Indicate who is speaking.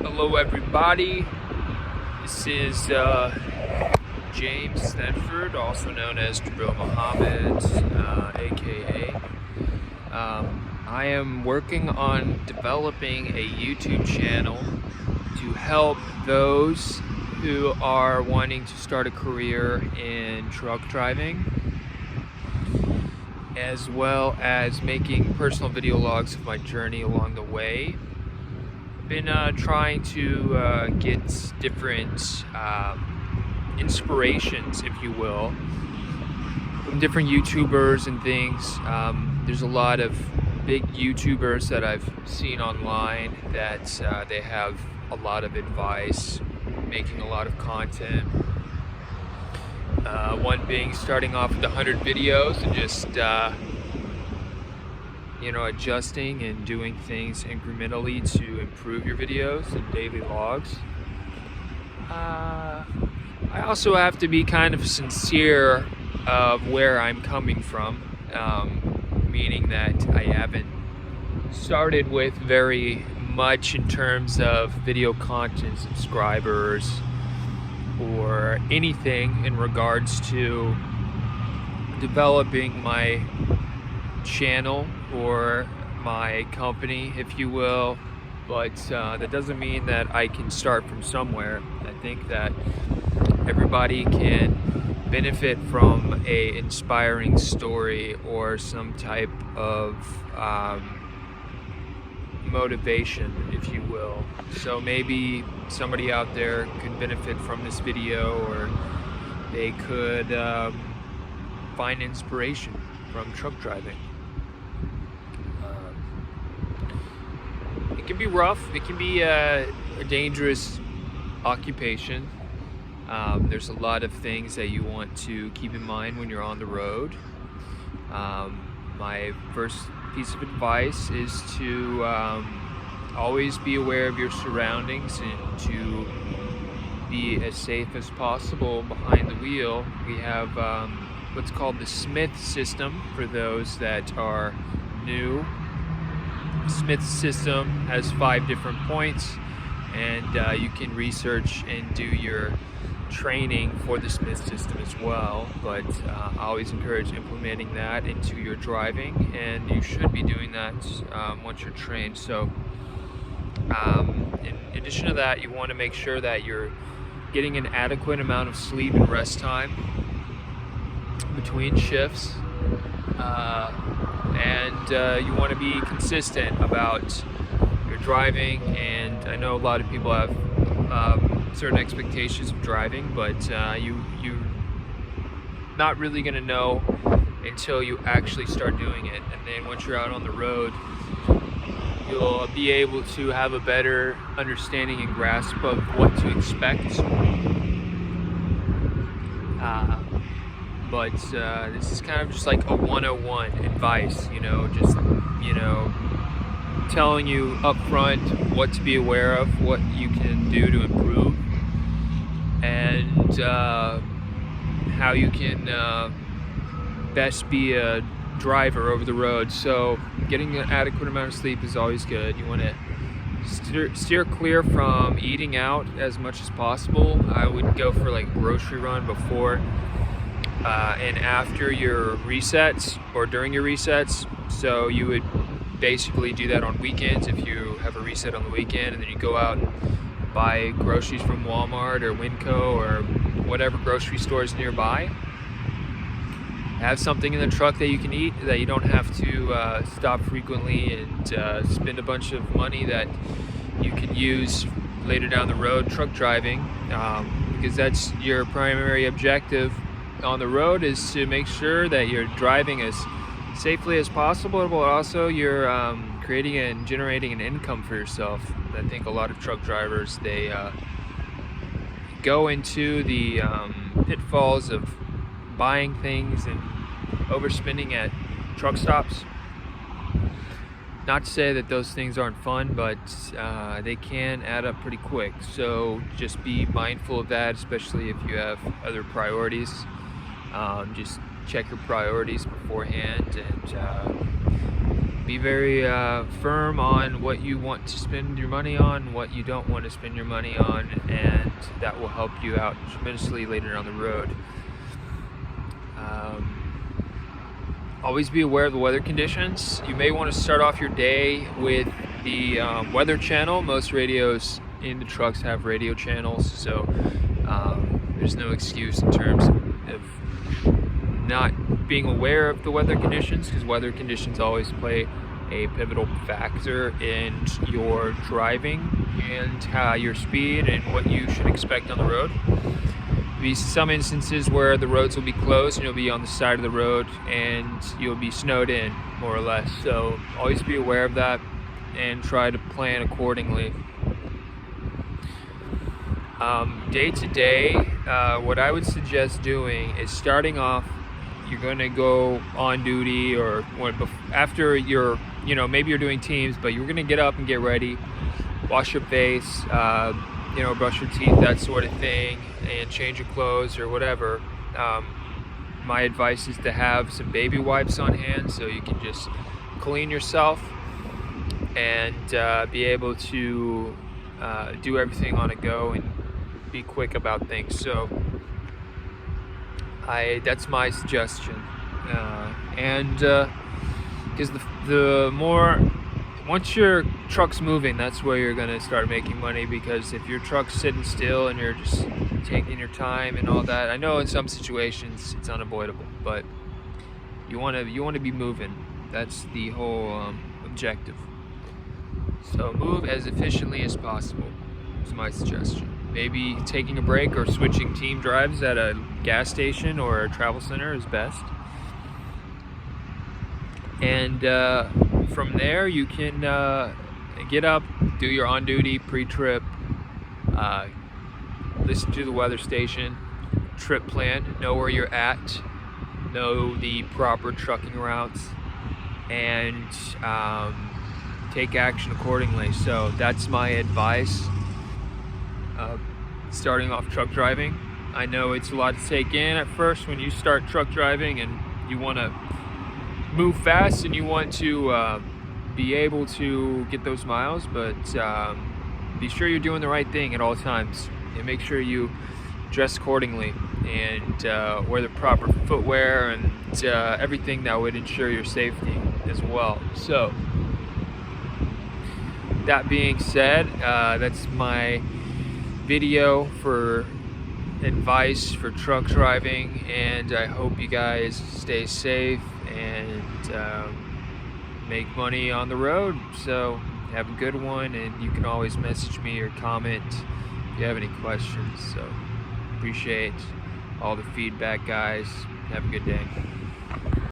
Speaker 1: Hello everybody, this is James Stanford, also known as Jabril Muhammad, aka. I am working on developing a YouTube channel to help those who are wanting to start a career in truck driving, as well as making personal video logs of my journey along the way. Been trying to get different inspirations, if you will, from different YouTubers and things. There's a lot of big YouTubers that I've seen online that they have a lot of advice, making a lot of content. One being starting off with 100 videos and just adjusting and doing things incrementally to improve your videos and daily logs. I also have to be kind of sincere of where I'm coming from, meaning that I haven't started with very much in terms of video content, subscribers, or anything in regards to developing my channel or my company, if you will, but that doesn't mean that I can start from somewhere. I think that everybody can benefit from a inspiring story or some type of motivation, if you will. So maybe somebody out there could benefit from this video, or they could find inspiration from truck driving. It can be rough, it can be a dangerous occupation. There's a lot of things that you want to keep in mind when you're on the road. My first piece of advice is to always be aware of your surroundings and to be as safe as possible behind the wheel. We have what's called the Smith system for those that are new. Smith system has 5 different points, and you can research and do your training for the Smith system as well, but I always encourage implementing that into your driving, and you should be doing that once you're trained. So in addition to that, you want to make sure that you're getting an adequate amount of sleep and rest time between shifts, and you want to be consistent about your driving. And I know a lot of people have certain expectations of driving, but you're not really going to know until you actually start doing it. And then once you're out on the road, you'll be able to have a better understanding and grasp of what to expect. But this is kind of just like a 101 advice, telling you up front what to be aware of, what you can do to improve, and how you can best be a driver over the road. So getting an adequate amount of sleep is always good. You want to steer clear from eating out as much as possible. I would go for like a grocery run before and after your resets, or during your resets. So you would basically do that on weekends if you have a reset on the weekend, and then you go out and buy groceries from Walmart or Winco or whatever grocery stores nearby. Have something in the truck that you can eat, that you don't have to stop frequently and spend a bunch of money that you can use later down the road truck driving, because that's your primary objective on the road, is to make sure that you're driving as safely as possible, but also you're creating and generating an income for yourself. I think a lot of truck drivers, they go into the pitfalls of buying things and overspending at truck stops. Not to say that those things aren't fun, but they can add up pretty quick. So just be mindful of that, especially if you have other priorities. Just check your priorities beforehand, and Be very firm on what you want to spend your money on, what you don't want to spend your money on, and that will help you out tremendously later on the road. Always be aware of the weather conditions. You may want to start off your day with the weather channel. Most radios in the trucks have radio channels, so there's no excuse in terms of not being aware of the weather conditions, because weather conditions always play a pivotal factor in your driving and your speed and what you should expect on the road. Be some instances where the roads will be closed and you'll be on the side of the road and you'll be snowed in, more or less. So always be aware of that and try to plan accordingly. Day to day, what I would suggest doing is starting off, you're going to go on duty, or after you're, maybe you're doing teams, but you're going to get up and get ready, wash your face, brush your teeth, that sort of thing, and change your clothes or whatever. My advice is to have some baby wipes on hand so you can just clean yourself and be able to do everything on a go and be quick about things. So that's my suggestion. Because once your truck's moving, that's where you're going to start making money. Because if your truck's sitting still and you're just taking your time and all that, I know in some situations it's unavoidable, but you want to be moving. That's the whole objective. So move as efficiently as possible is my suggestion. Maybe taking a break or switching team drives at a gas station or a travel center is best. And from there, you can get up, do your on-duty pre-trip, listen to the weather station, trip plan, know where you're at, know the proper trucking routes, and take action accordingly. So that's my advice. Starting off truck driving. I know it's a lot to take in at first when you start truck driving and you want to move fast and you want to be able to get those miles, but be sure you're doing the right thing at all times, and make sure you dress accordingly and wear the proper footwear and everything that would ensure your safety as well. So that being said, that's my video for advice for truck driving, and I hope you guys stay safe and make money on the road. So have a good one, and you can always message me or comment if you have any questions. So appreciate all the feedback, guys. Have a good day.